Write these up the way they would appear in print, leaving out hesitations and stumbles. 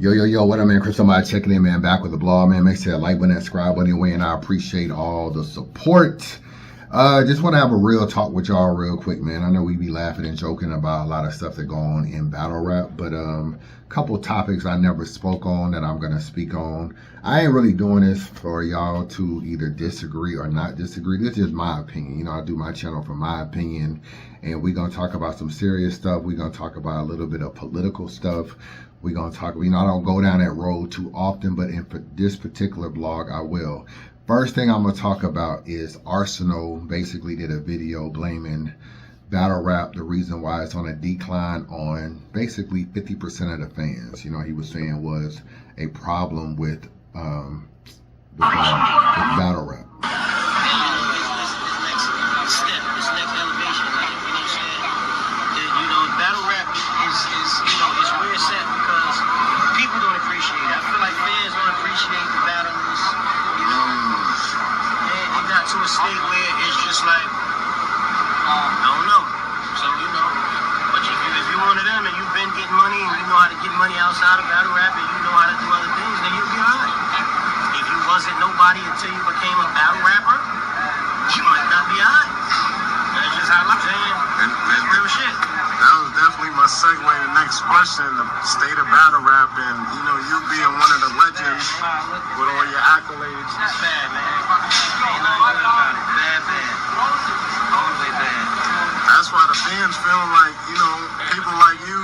Yo, what up, man? Chris, somebody checking in, man. Back with the blog, man. Make sure that like button, that subscribe button, anyway, and I appreciate all the support. Just want to have a real talk with y'all real quick, man. I know we be laughing and joking about a lot of stuff that go on in battle rap, but a couple topics I never spoke on that I'm going to speak on. I ain't really doing this for y'all to either disagree or not disagree. This is my opinion. You know, I do my channel for my opinion, and we're going to talk about some serious stuff. We're going to talk about a little bit of political stuff. We're going to talk, you know, I don't go down that road too often, but in this particular blog, I will. First thing I'm going to talk about is Arsonal basically did a video blaming battle rap, the reason why it's on a decline, on basically 50% of the fans. You know, he was saying was a problem with battle rap. To a state where it's just like, I don't know. So, you know, but if you're one of them and you've been getting money and you know how to get money outside of battle rap and you know how to do other things, then you'll be alright. If you wasn't nobody until you became a battle rapper, you might not be alright. That's just how I'm saying. That's real shit. That was definitely my segue to the next question, the state of battle rap, and you know, you being one of the legends with all your accolades. That's bad, man. Ain't nothing good about it. Bad. All the way bad. That's why the fans feel like, you know, people like you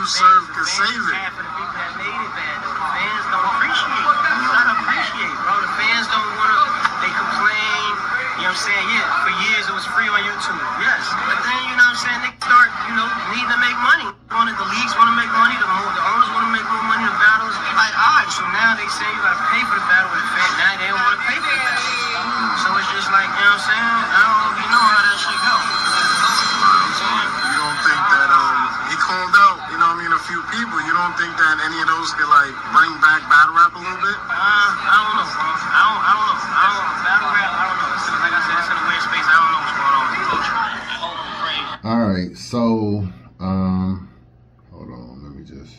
could save it. Half of the people that made it bad, though. The fans don't appreciate it. You gotta appreciate it, bro. The fans don't wanna, they complain. You know what I'm saying? Yeah, for years it was free on YouTube. Yes. But then, you know what I'm saying, they start, you know, needing to make money. The leagues want to make money, the owners want to make more money, the battles. Like, alright, so now they say you gotta pay for the battle with the fan. Now they don't want to pay for the battle. So it's just like, you know what I'm saying? I don't really know how that shit go. You don't think that he called out, you know what I mean, a few people. You don't think that any of those could like bring back battle rap a little bit? I don't know, bro. I don't know. Battle rap, I don't know. Like I said, it's in a weird space. I don't know what's going on with the culture. I hope and pray. All right, so hold on, let me just.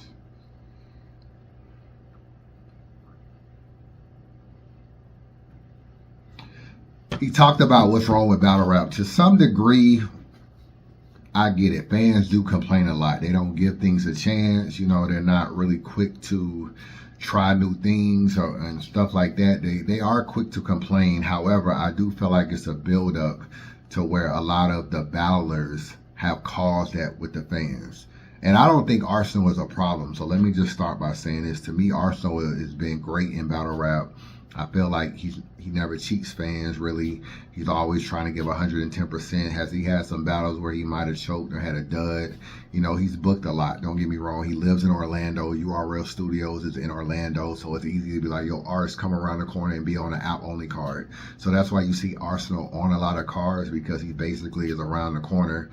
He talked about what's wrong with battle rap. To some degree, I get it. Fans do complain a lot. They don't give things a chance. You know, they're not really quick to try new things and stuff like that. They are quick to complain. However, I do feel like it's a build-up to where a lot of the battlers have caused that with the fans. And I don't think Arsonal is a problem. So let me just start by saying this. To me, Arsonal has been great in battle rap. I feel like he never cheats fans, really. He's always trying to give 110%. He had some battles where he might have choked or had a dud. You know, he's booked a lot. Don't get me wrong. He lives in Orlando. URL Studios is in Orlando. So it's easy to be like, yo, Ars, come around the corner and be on an app-only card. So that's why you see Arsonal on a lot of cards, because he basically is around the corner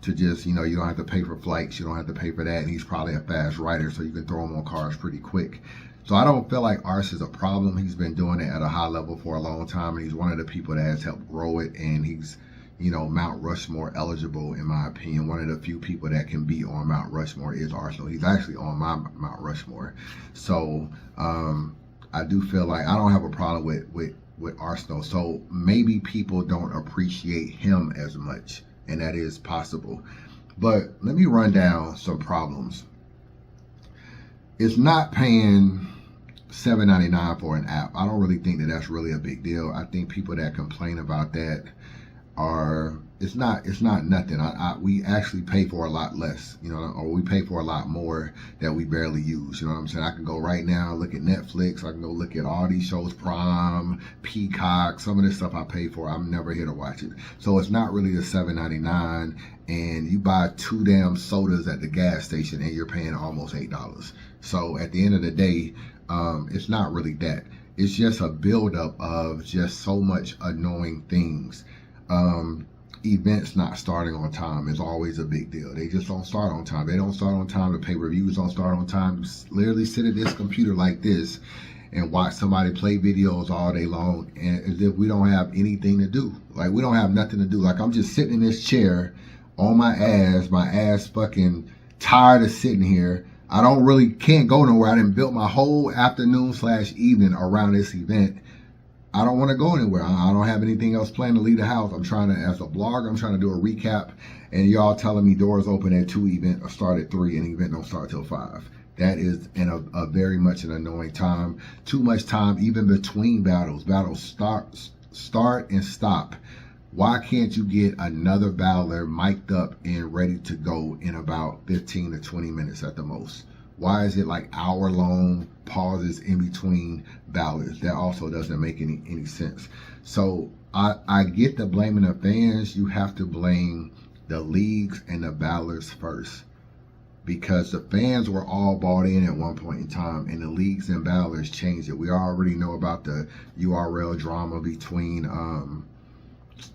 to just, you know, you don't have to pay for flights. You don't have to pay for that. And he's probably a fast writer, so you can throw him on cards pretty quick. So I don't feel like Ars is a problem. He's been doing it at a high level for a long time, and he's one of the people that has helped grow it, and he's, you know, Mount Rushmore eligible, in my opinion. One of the few people that can be on Mount Rushmore is Arsonal. He's actually on my Mount Rushmore. So I do feel like I don't have a problem with Arsonal. So maybe people don't appreciate him as much, and that is possible. But let me run down some problems. It's not paying $7.99 for an app. I don't really think that that's really a big deal. I think people that complain about that it's not nothing. We actually pay for a lot less, you know, or we pay for a lot more that we barely use. You know what I'm saying? I can go right now, look at Netflix. I can go look at all these shows, Prime, Peacock, some of this stuff I pay for. I'm never here to watch it. So it's not really the $7.99, and you buy 2 damn sodas at the gas station and you're paying almost $8. So at the end of the day, it's not really that. It's just a buildup of just so much annoying things. Events not starting on time is always a big deal. They just don't start on time. They don't start on time. The pay-per-views don't start on time. Just literally sit at this computer like this and watch somebody play videos all day long, and as if we don't have anything to do. Like, we don't have nothing to do. Like, I'm just sitting in this chair on my ass fucking tired of sitting here. I don't really can't go nowhere. I didn't build my whole afternoon / evening around this event. I don't want to go anywhere. I don't have anything else planned to leave the house. I'm trying to, as a blogger, I'm trying to do a recap, and y'all telling me doors open at 2, event or start at 3, and the event don't start till 5. That is a very much an annoying time. Too much time, even between battles. Battles start and stop. Why can't you get another battler mic'd up and ready to go in about 15 to 20 minutes at the most? Why is it like hour-long pauses in between ballots? That also doesn't make any sense. So I get the blaming the fans. You have to blame the leagues and the ballers first, because the fans were all bought in at one point in time, and the leagues and ballers changed it. We already know about the URL drama between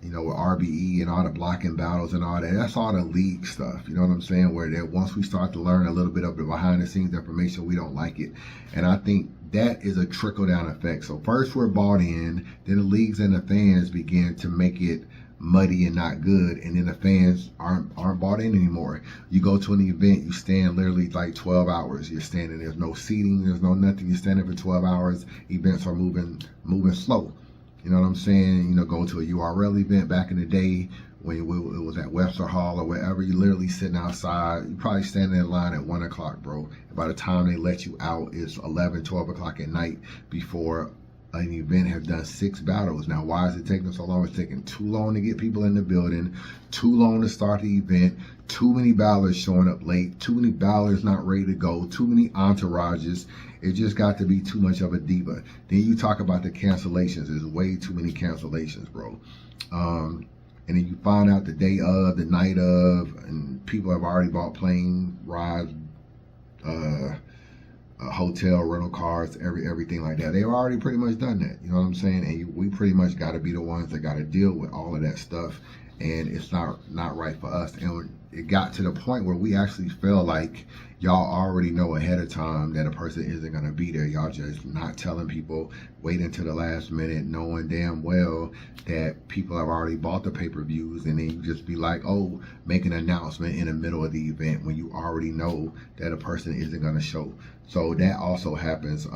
with RBE and all the blocking battles and all that. That's all the league stuff, you know what I'm saying? Where that once we start to learn a little bit of the behind the scenes information, we don't like it. And I think that is a trickle down effect. So first we're bought in, then the leagues and the fans begin to make it muddy and not good, and then the fans aren't bought in anymore. You go to an event, you stand literally like 12 hours. You're standing, there's no seating, there's no nothing. You're standing for 12 hours. Events are moving slow. You know what I'm saying? Go to a URL event back in the day when it was at Webster Hall or wherever. You literally sitting outside. You probably standing in line at 1 o'clock, bro. And by the time they let you out, it's 11, 12 o'clock at night before an event has done 6 battles. Now, why is it taking so long? It's taking too long to get people in the building, too long to start the event, too many battlers showing up late, too many battlers not ready to go, too many entourages. It just got to be too much of a diva. Then you talk about the cancellations. There's way too many cancellations, bro. And then you find out the day of, the night of, and people have already bought plane rides, hotel rental cars, everything like that. They've already pretty much done that. You know what I'm saying? And we pretty much got to be the ones that got to deal with all of that stuff. And it's not right for us. And it got to the point where we actually felt like y'all already know ahead of time that a person isn't going to be there. Y'all just not telling people, wait until the last minute, knowing damn well that people have already bought the pay-per-views, and then you just be like, oh, make an announcement in the middle of the event when you already know that a person isn't going to show. So that also happens.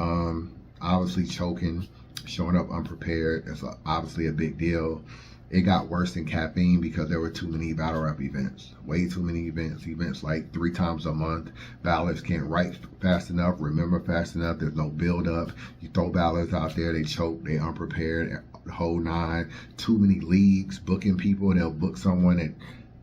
Obviously choking, showing up unprepared, that's obviously a big deal. It got worse than caffeine because there were too many battle rap events. Way too many events like 3 times a month. Ballers can't write fast enough, remember fast enough. There's no build up. You throw ballers out there, they choke, they unprepared, the whole 9. Too many leagues booking people. They'll book someone that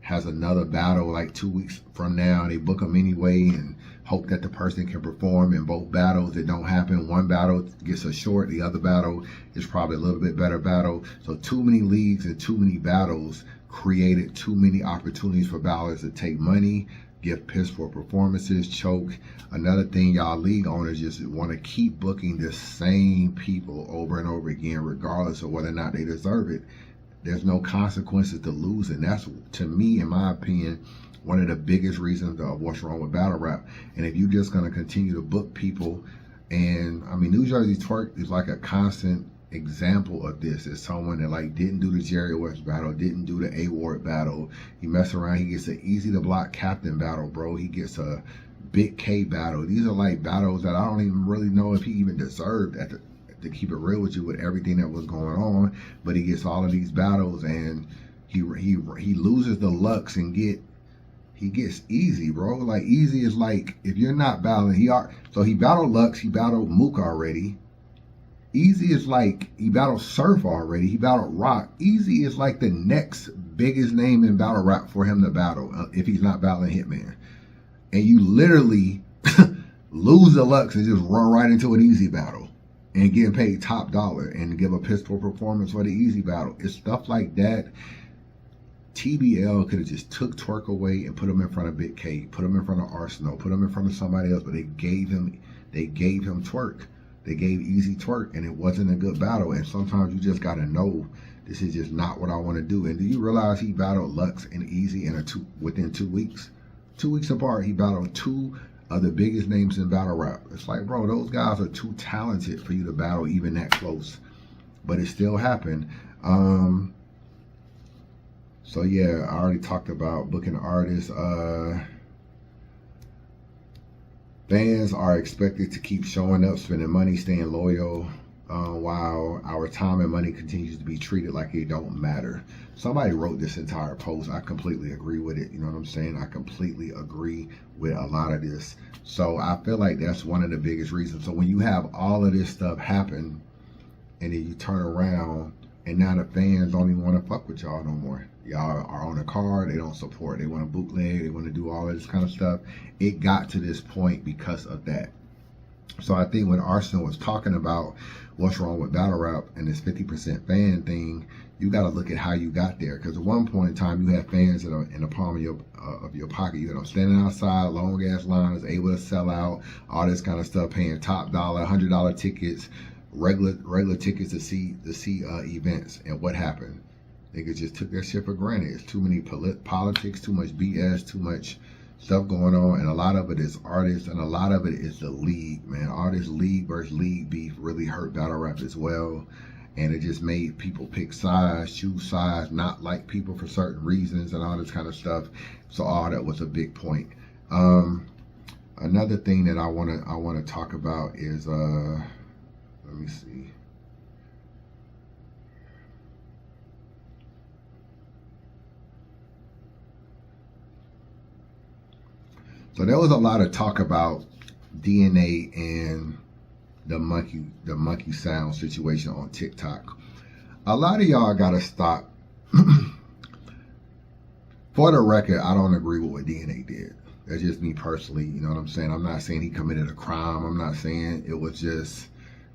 has another battle like 2 weeks from now. They book them anyway and hope that the person can perform in both battles. It don't happen. One battle gets a short, the other battle is probably a little bit better battle. So too many leagues and too many battles created too many opportunities for battlers to take money, give piss for performances, choke. Another thing, y'all league owners just want to keep booking the same people over and over again, regardless of whether or not they deserve it. There's no consequences to losing. That's, to me, in my opinion, one of the biggest reasons of what's wrong with battle rap. And if you're just going to continue to book people, and I mean, New Jersey Twerk is like a constant example of this. It's someone that like didn't do the Jerry West battle, didn't do the A-Ward battle. He mess around, he gets an easy to block captain battle, bro. He gets a Big K battle. These are like battles that I don't even really know if he even deserved to keep it real with you with everything that was going on. But he gets all of these battles and he loses the Lux and he gets easy, bro. Like, easy is like, if you're not battling, so he battled Lux, he battled Mook already. Easy is like, he battled Surf already, he battled Rock. Easy is like the next biggest name in battle rap for him to battle, if he's not battling Hitman. And you literally lose the Lux and just run right into an Easy battle and getting paid top dollar and give a pistol performance for the Easy battle. It's stuff like that. TBL could have just took Twerk away and put him in front of Big K, put him in front of Arsonal, put him in front of somebody else, but they gave him Twerk. They gave Easy Twerk, and it wasn't a good battle. And sometimes you just gotta know this is just not what I want to do. And do you realize he battled Lux and Easy within 2 weeks? 2 weeks apart, he battled 2 of the biggest names in battle rap. It's like, bro, those guys are too talented for you to battle even that close. But it still happened. So yeah, I already talked about booking artists. Fans are expected to keep showing up, spending money, staying loyal, while our time and money continues to be treated like it don't matter. Somebody wrote this entire post. I completely agree with it. You know what I'm saying? I completely agree with a lot of this. So I feel like that's one of the biggest reasons. So when you have all of this stuff happen, and then you turn around, and now the fans don't even want to fuck with y'all no more. Y'all are on a card, they don't support, they want to bootleg, they want to do all of this kind of stuff. It got to this point because of that. So I think when Arsonal was talking about what's wrong with battle rap and this 50% fan thing, you got to look at how you got there. Because at one point in time, you had fans that are in the palm of your pocket. You had them standing outside, long ass lines, able to sell out, all this kind of stuff, paying top dollar, $100 tickets, regular tickets to see events. And what happened? Niggas just took that shit for granted. It's too many politics, too much BS, too much stuff going on, and a lot of it is artists, and a lot of it is the league, man. Artist league versus league beef really hurt battle rap as well, and it just made people pick sides, choose sides, not like people for certain reasons, and all this kind of stuff. So all that was a big point. Another thing that I wanna talk about is let me see. So there was a lot of talk about DNA and the monkey sound situation on TikTok. A lot of y'all gotta stop. For the record, I don't agree with what DNA did. That's just me personally, you know what I'm saying? I'm not saying he committed a crime. I'm not saying it was just,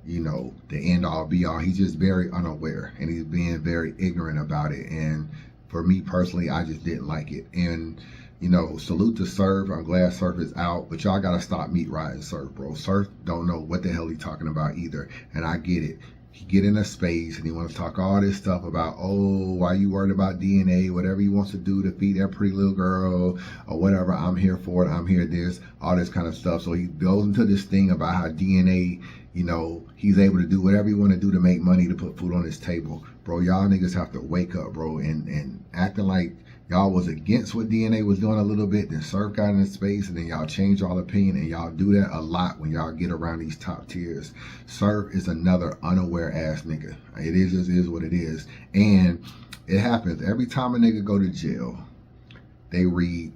you know, the end all be all. He's just very unaware, and he's being very ignorant about it. And for me personally, I just didn't like it. And you know, salute to Surf. I'm glad Surf is out, but y'all gotta stop meat riding Surf, bro. Surf don't know what the hell he talking about either, and I get it. He get in a space and he wants to talk all this stuff about, oh, why you worried about DNA, whatever he wants to do to feed that pretty little girl or whatever. I'm here for it. I'm here this, all this kind of stuff. So he goes into this thing about how DNA, you know, he's able to do whatever he want to do to make money to put food on his table. Bro, y'all niggas have to wake up, bro, and acting like y'all was against what DNA was doing a little bit, then Surf got in space, and then y'all change y'all opinion, and y'all do that a lot when y'all get around these top tiers. Surf is another unaware ass nigga. It is what it is. And it happens every time a nigga go to jail. They read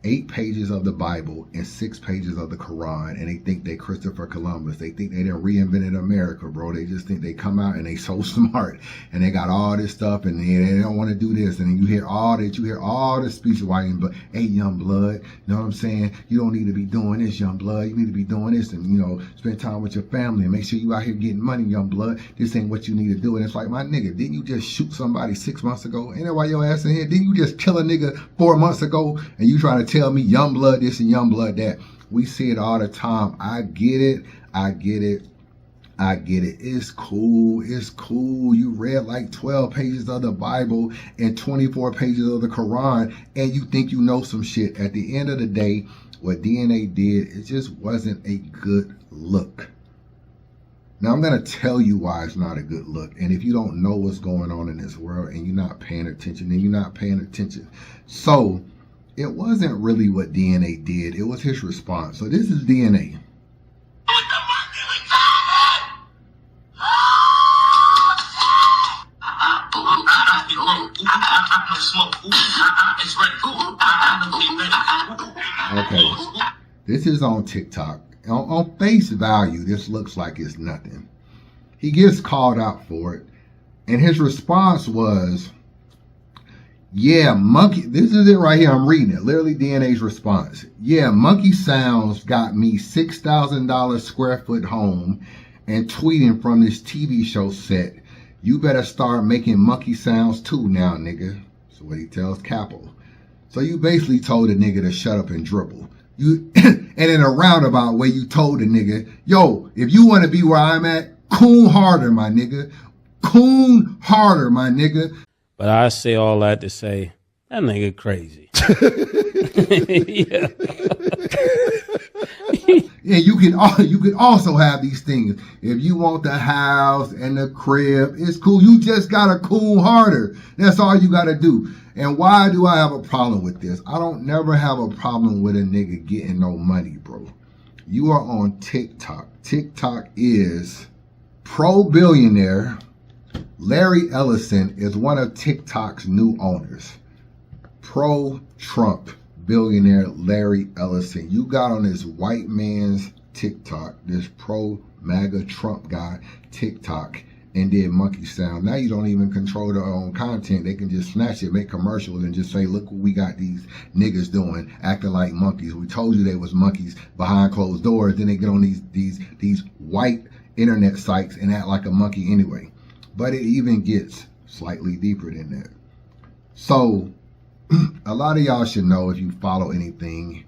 8 pages of the Bible and 6 pages of the Quran, and they think they Christopher Columbus. They think they done reinvented America, bro. They just think they come out and they so smart, and they got all this stuff, and they don't want to do this. And you hear all that, you hear all the speeches, why you, but hey, young blood, you know what I'm saying? You don't need to be doing this, young blood. You need to be doing this, and you know, spend time with your family and make sure you out here getting money, young blood. This ain't what you need to do. And it's like, my nigga, didn't you just shoot somebody 6 months ago? Ain't that why your ass in here? Didn't you just kill a nigga 4 months ago? And you trying to tell me young blood this and young blood that? We see it all the time. I get it. It's cool. You read like 12 pages of the Bible and 24 pages of the Quran, and you think you know some shit. At the end of the day, what DNA did, it just wasn't a good look. Now I'm going to tell you why it's not a good look. And if you don't know what's going on in this world and you're not paying attention, then you're not paying attention. So it wasn't really what DNA did. It was his response. So this is DNA. Okay, this is on TikTok. On face value, this looks like it's nothing. He gets called out for it, and his response was, yeah, monkey, this is it right here, I'm reading it, literally DNA's response. Yeah, monkey sounds got me $6,000 square foot home and tweeting from this TV show set. You better start making monkey sounds too now, nigga. So what he tells Capo. So you basically told the nigga to shut up and dribble. You and in a roundabout way, you told the nigga, yo, if you want to be where I'm at, coon harder, my nigga. Coon harder, my nigga. But I say all that to say, that nigga crazy. Yeah. Yeah, you can also have these things. If you want the house and the crib, it's cool. You just gotta cool harder. That's all you gotta do. And why do I have a problem with this? I don't never have a problem with a nigga getting no money, bro. You are on TikTok. TikTok is pro-billionaire Larry Ellison is one of TikTok's new owners. Pro-Trump billionaire Larry Ellison. You got on this white man's TikTok, this pro-MAGA Trump guy TikTok, and did monkey sound. Now you don't even control their own content. They can just snatch it, make commercials, and just say, look what we got these niggas doing, acting like monkeys. We told you they was monkeys behind closed doors. Then they get on these white internet sites and act like a monkey anyway. But it even gets slightly deeper than that. So a lot of y'all should know, if you follow anything,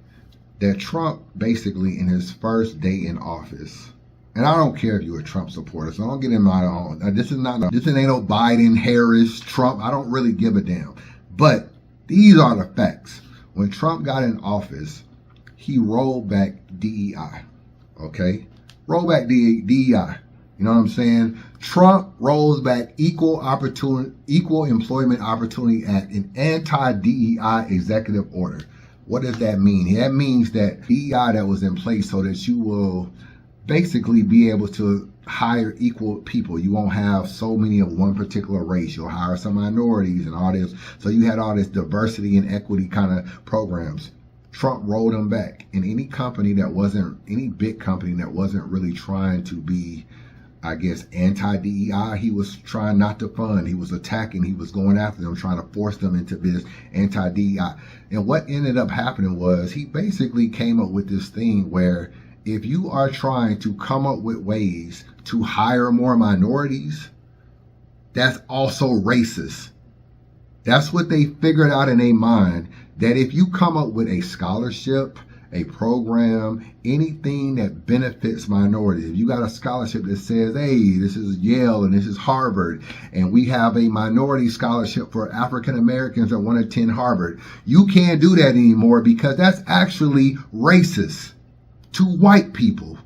that Trump basically in his first day in office, and I don't care if you're a Trump supporter, so don't get in my own. This ain't no Biden, Harris, Trump. I don't really give a damn. But these are the facts. When Trump got in office, he rolled back DEI. Okay? Roll back DEI. You know what I'm saying? Trump rolls back Equal Employment Opportunity Act, an anti-DEI executive order. What does that mean? That means that DEI that was in place so that you will basically be able to hire equal people. You won't have so many of one particular race. You'll hire some minorities and all this. So you had all this diversity and equity kind of programs. Trump rolled them back. And any big company that wasn't really trying to be, I guess, anti-DEI, he was trying not to fund. He was attacking. He was going after them, trying to force them into this anti-DEI. And what ended up happening was he basically came up with this thing where if you are trying to come up with ways to hire more minorities, that's also racist. That's what they figured out in their mind, that if you come up with a scholarship, a program, anything that benefits minorities. If you got a scholarship that says, hey, this is Yale and this is Harvard, and we have a minority scholarship for African Americans that want to attend Harvard, you can't do that anymore because that's actually racist to white people.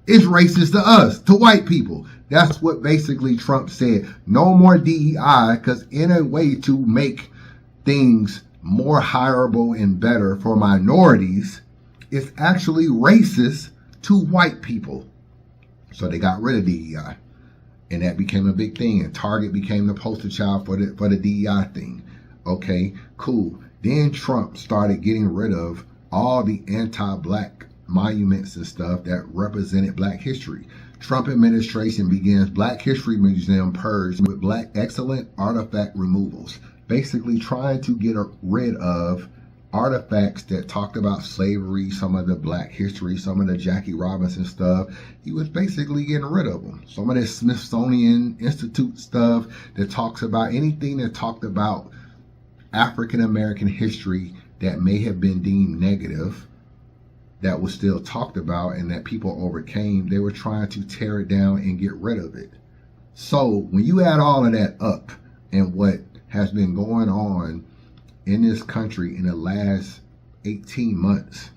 It's racist to us, to white people. That's what basically Trump said. No more DEI, because in a way to make things more hireable and better for minorities, it's actually racist to white people. So they got rid of DEI. And that became a big thing. And Target became the poster child for the DEI thing. Okay, cool. Then Trump started getting rid of all the anti-black monuments and stuff that represented black history. Trump administration begins Black History Museum purge with black excellent artifact removals. Basically trying to get rid of artifacts that talked about slavery, some of the black history, some of the Jackie Robinson stuff. He was basically getting rid of them. Some of the Smithsonian Institute stuff that talks about anything that talked about African American history that may have been deemed negative, that was still talked about and that people overcame. They were trying to tear it down and get rid of it. So when you add all of that up and what has been going on in this country in the last 18 months,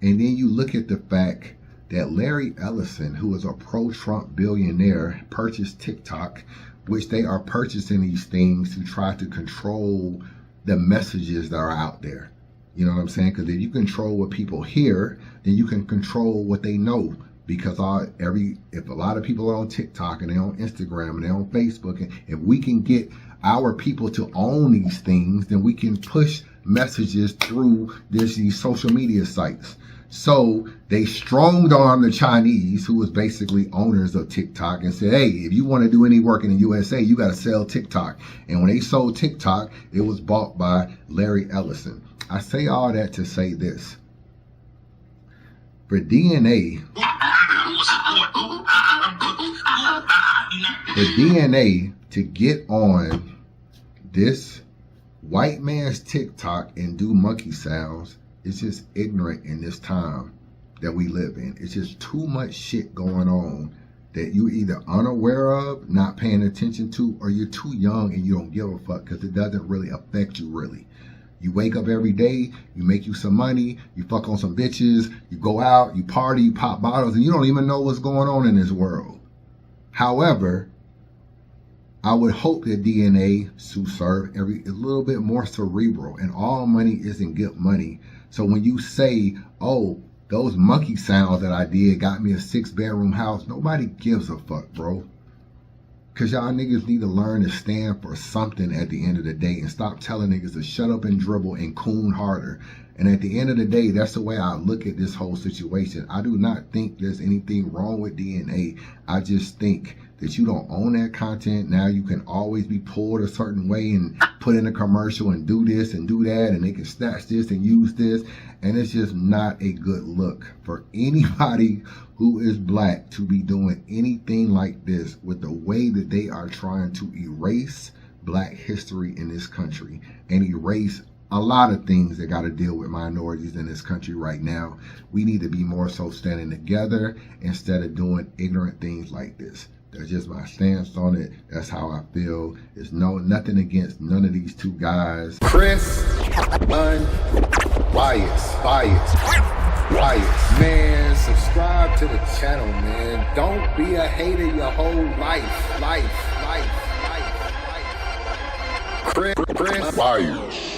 and then you look at the fact that Larry Ellison, who is a pro-Trump billionaire, purchased TikTok, which they are purchasing these things to try to control the messages that are out there. You know what I'm saying? Because if you control what people hear, then you can control what they know. Because if a lot of people are on TikTok and they're on Instagram and they're on Facebook, and if we can get our people to own these things, then we can push messages through these social media sites. So they stronged arm the Chinese, who was basically owners of TikTok, and said, hey, if you want to do any work in the USA, you got to sell TikTok. And when they sold TikTok, it was bought by Larry Ellison. I say all that to say this. For DNA to get on this white man's TikTok and do monkey sounds, it's just ignorant in this time that we live in. It's just too much shit going on that you're either unaware of, not paying attention to, or you're too young and you don't give a fuck because it doesn't really affect you really. You wake up every day, you make you some money, you fuck on some bitches, you go out, you party, you pop bottles, and you don't even know what's going on in this world. However, I would hope that DNA to serve a little bit more cerebral, and all money isn't good money. So when you say, oh, Those monkey sounds that I did got me a 6-bedroom house. Nobody gives a fuck, bro. Because y'all niggas need to learn to stand for something at the end of the day and stop telling niggas to shut up and dribble and coon harder. And at the end of the day, that's the way I look at this whole situation. I do not think there's anything wrong with DNA. I just think that you don't own that content. Now you can always be pulled a certain way and put in a commercial and do this and do that, and they can snatch this and use this. And it's just not a good look for anybody who is black to be doing anything like this with the way that they are trying to erase black history in this country and erase a lot of things that got to deal with minorities in this country right now. We need to be more so standing together instead of doing ignorant things like this. That's just my stance on it. That's how I feel. There's nothing against none of these two guys. Chris, bias. Man, subscribe to the channel, man. Don't be a hater your whole life. Chris, bias.